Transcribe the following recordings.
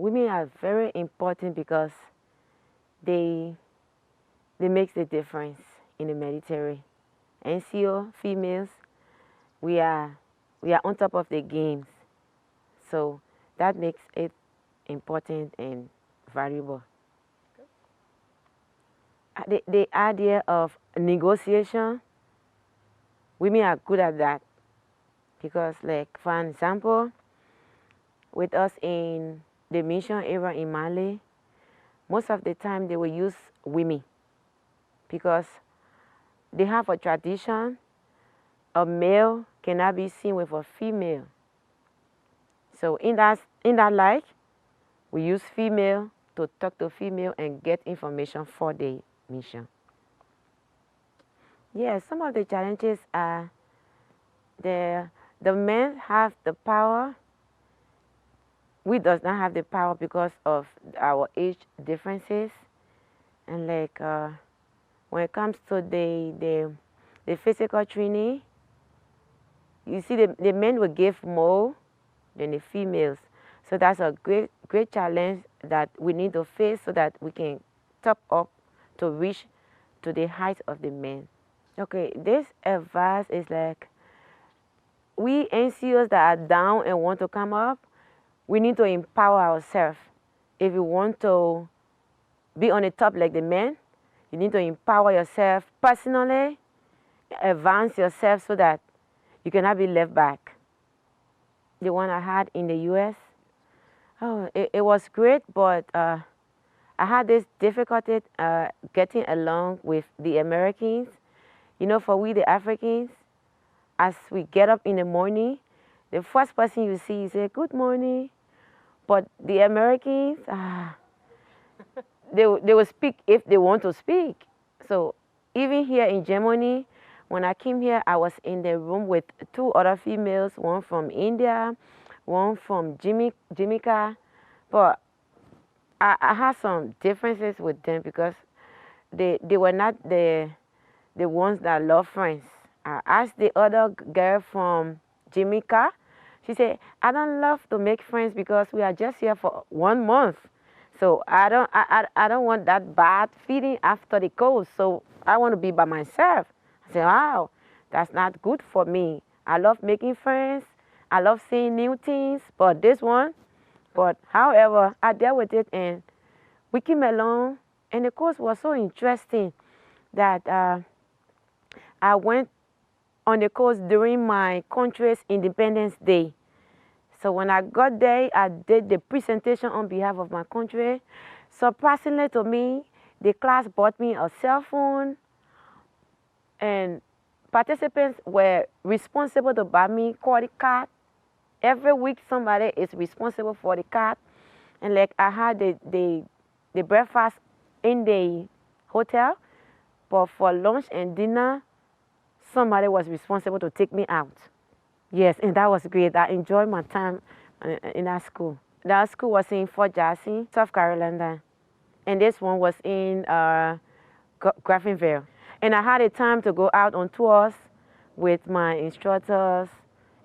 women are very important because they make the difference in the military. NCO females, we are on top of the games, so that makes it important and valuable. The idea of negotiation, women are good at that because, like, for example, with us in the mission area in Mali, most of the time they will use women because they have a tradition. A male cannot be seen with a female. So in that light, we use female to talk to female and get information for the mission. Yes, some of the challenges are the men have the power. We does not have the power because of our age differences, and like when it comes to the physical training, you see the men will give more than the females. So that's a great challenge that we need to face so that we can top up to reach to the height of the men. Okay, this advice is like, we NCOs that are down and want to come up, we need to empower ourselves. If you want to be on the top like the men, you need to empower yourself personally, advance yourself so that you cannot be left back. The one I had in the US, oh, it was great, but I had this difficulty getting along with the Americans. You know, for we the Africans, as we get up in the morning, the first person you see is say, "Good morning." But the Americans, they will speak if they want to speak. So even here in Germany, when I came here, I was in the room with 2 other females, one from India, one from Jamaica. But I had some differences with them because they were not the ones that love friends. I asked the other girl from Jamaica. She said, "I don't love to make friends because we are just here for 1 month. So I don't want that bad feeling after the course. So I want to be by myself." I said, "Wow, that's not good for me. I love making friends. I love seeing new things, but this one." But however, I dealt with it and we came along, and the course was so interesting that I went on the course during my country's Independence Day. So when I got there, I did the presentation on behalf of my country. Surprisingly to me, the class bought me a cell phone, and participants were responsible to buy me credit card. Every week somebody is responsible for the card. And like I had the breakfast in the hotel, but for lunch and dinner, somebody was responsible to take me out. Yes, and that was great. I enjoyed my time in that school. That school was in Fort Jackson, South Carolina. And this one was in Graftonville. And I had a time to go out on tours with my instructors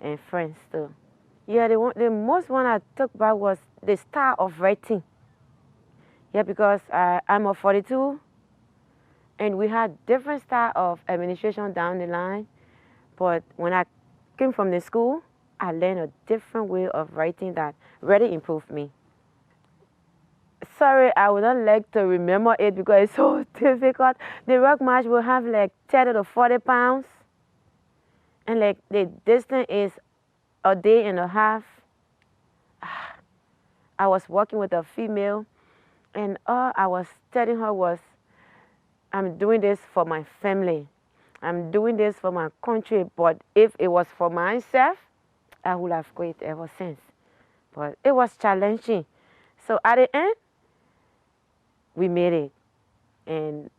and friends too. Yeah, the most one I took back was the style of writing. Yeah, because I'm a 42, and we had different style of administration down the line. But when I came from the school, I learned a different way of writing that really improved me. Sorry, I would not like to remember it because it's so difficult. The rock march will have like 30 to 40 pounds. And like the distance is a day and a half. I was working with a female, and all I was telling her was, "I'm doing this for my family. I'm doing this for my country, but if it was for myself, I would have quit ever since." But it was challenging. So at the end, we made it. And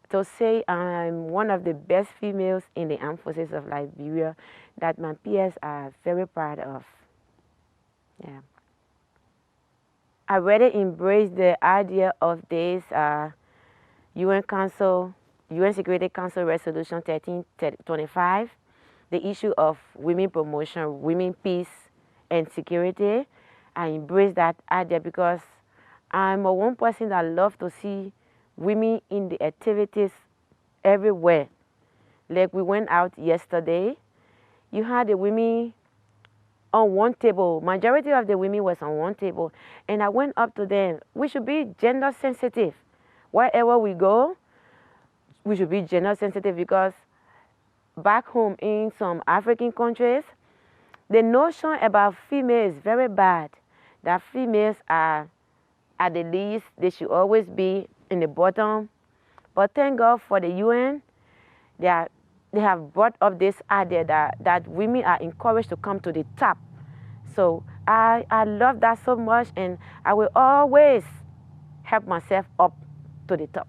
to say I'm one of the best females in the armed forces of Liberia, that my peers are very proud of. Yeah. I really embrace the idea of this UN Security Council Resolution 1325, the issue of women promotion, women peace and security. I embrace that idea because I'm a one person that loves to see women in the activities everywhere. Like we went out yesterday, you had the women on one table. Majority of the women was on one table. And I went up to them. We should be gender sensitive. Wherever we go, we should be gender sensitive because back home in some African countries, the notion about females is very bad. That females are at the least, they should always be in the bottom. But thank God for the UN, they have brought up this idea that women are encouraged to come to the top. So I love that so much, and I will always help myself up to the top.